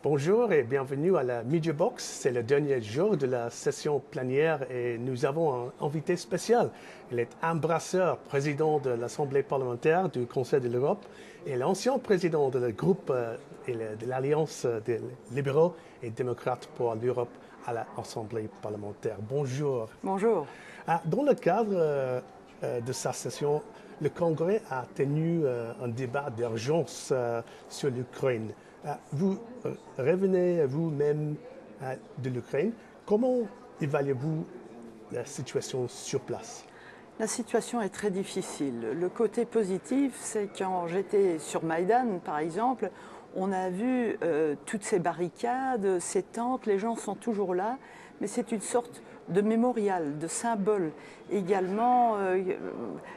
Bonjour et bienvenue à la Media Box. C'est le dernier jour de la session plénière et nous avons un invité spécial. Il est Anne Brasseur, président de l'Assemblée parlementaire du Conseil de l'Europe et l'ancien président de le groupe et de l'Alliance des libéraux et démocrates pour l'Europe à l'Assemblée parlementaire. Bonjour. Bonjour. Dans le cadre de sa session, le Congrès a tenu un débat d'urgence sur l'Ukraine. Vous revenez vous-même de l'Ukraine. Comment évaluez-vous la situation sur place? La situation est très difficile. Le côté positif, c'est quand j'étais sur Maïdan, par exemple, on a vu toutes ces barricades, ces tentes, les gens sont toujours là, mais c'est une sorte de mémorial, de symbole. Également,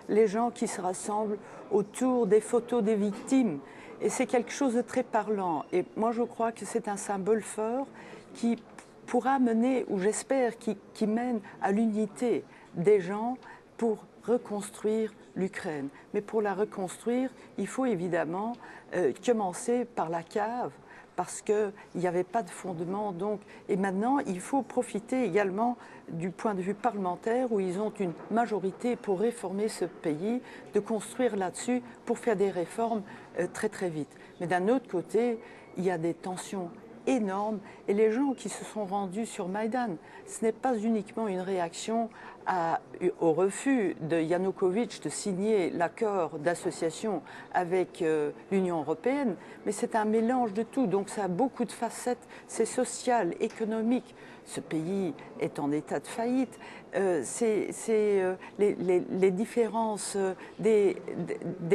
les gens qui se rassemblent autour des photos des victimes. Et c'est quelque chose de très parlant. Et moi, je crois que c'est un symbole fort qui pourra mener, ou j'espère, qui mène à l'unité des gens pour reconstruire l'Ukraine. Mais pour la reconstruire, il faut évidemment commencer par la cave, parce qu'il n'y avait pas de fondement. Donc, et maintenant, il faut profiter également du point de vue parlementaire où ils ont une majorité pour réformer ce pays, de construire là-dessus pour faire des réformes très très vite. Mais d'un autre côté, il y a des tensions énormes et les gens qui se sont rendus sur Maïdan, ce n'est pas uniquement une réaction au refus de Yanukovych de signer l'accord d'association avec l'Union européenne, mais c'est un mélange de tout, donc ça a beaucoup de facettes, c'est social, économique. Ce pays est en état de faillite, les différences des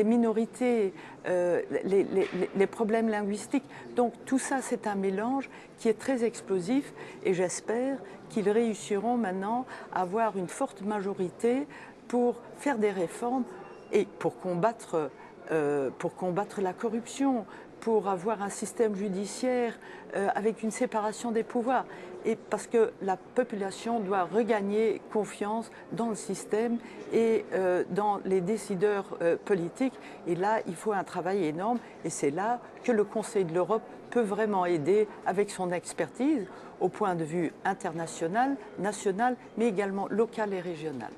minorités, les problèmes linguistiques. Donc tout ça, c'est un mélange qui est très explosif et j'espère qu'ils réussiront maintenant à avoir une forte majorité pour faire des réformes et pour combattre la corruption, pour avoir un système judiciaire avec une séparation des pouvoirs. Et parce que la population doit regagner confiance dans le système et dans les décideurs politiques. Et là, il faut un travail énorme. Et c'est là que le Conseil de l'Europe peut vraiment aider avec son expertise au point de vue international, national, mais également local et régional.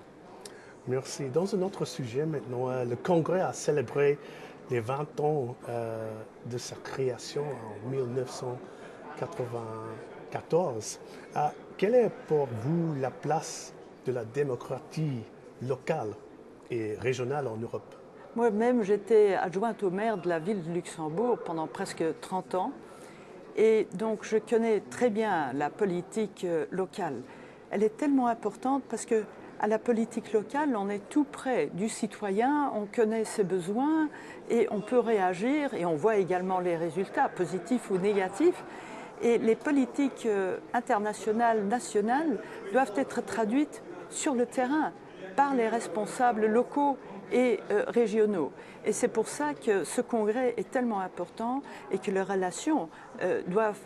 Merci. Dans un autre sujet maintenant, le Congrès a célébré les 20 ans de sa création en 1994. Quelle est pour vous la place de la démocratie locale et régionale en Europe? Moi-même, j'étais adjointe au maire de la ville de Luxembourg pendant presque 30 ans. Et donc, je connais très bien la politique locale. Elle est tellement importante parce que à la politique locale, on est tout près du citoyen, on connaît ses besoins et on peut réagir et on voit également les résultats, positifs ou négatifs. Et les politiques internationales, nationales, doivent être traduites sur le terrain par les responsables locaux et régionaux. Et c'est pour ça que ce congrès est tellement important et que les relations doivent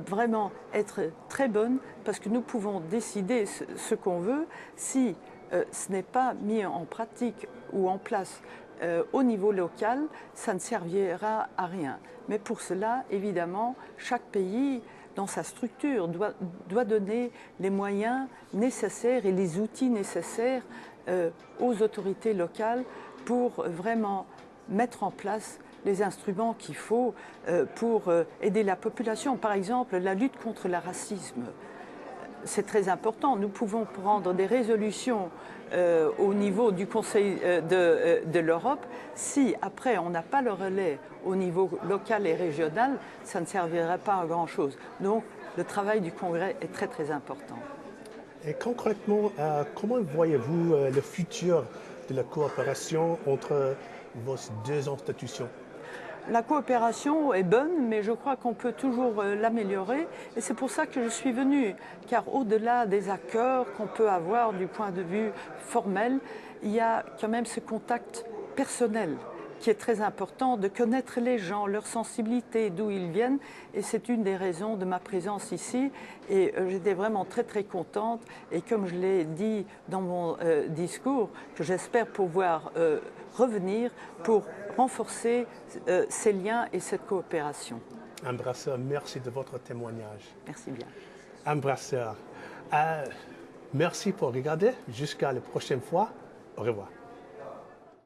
vraiment être très bonnes parce que nous pouvons décider ce qu'on veut si ce n'est pas mis en pratique ou en place au niveau local, ça ne servira à rien. Mais pour cela, évidemment, chaque pays dans sa structure doit donner les moyens nécessaires et les outils nécessaires aux autorités locales pour vraiment mettre en place les instruments qu'il faut pour aider la population. Par exemple, la lutte contre le racisme. C'est très important. Nous pouvons prendre des résolutions au niveau du Conseil de l'Europe. Si après on n'a pas le relais au niveau local et régional, ça ne servira pas à grand-chose. Donc le travail du Congrès est très très important. Et concrètement, comment voyez-vous le futur de la coopération entre vos deux institutions? La coopération est bonne, mais je crois qu'on peut toujours l'améliorer. Et c'est pour ça que je suis venue, car au-delà des accords qu'on peut avoir du point de vue formel, il y a quand même ce contact personnel qui est très important, de connaître les gens, leur sensibilité, d'où ils viennent. Et c'est une des raisons de ma présence ici. Et j'étais vraiment très très contente. Et comme je l'ai dit dans mon discours, que j'espère pouvoir revenir pour renforcer ces liens et cette coopération. Anne Brasseur, merci de votre témoignage. Merci bien. Anne Brasseur, merci pour regarder. Jusqu'à la prochaine fois. Au revoir.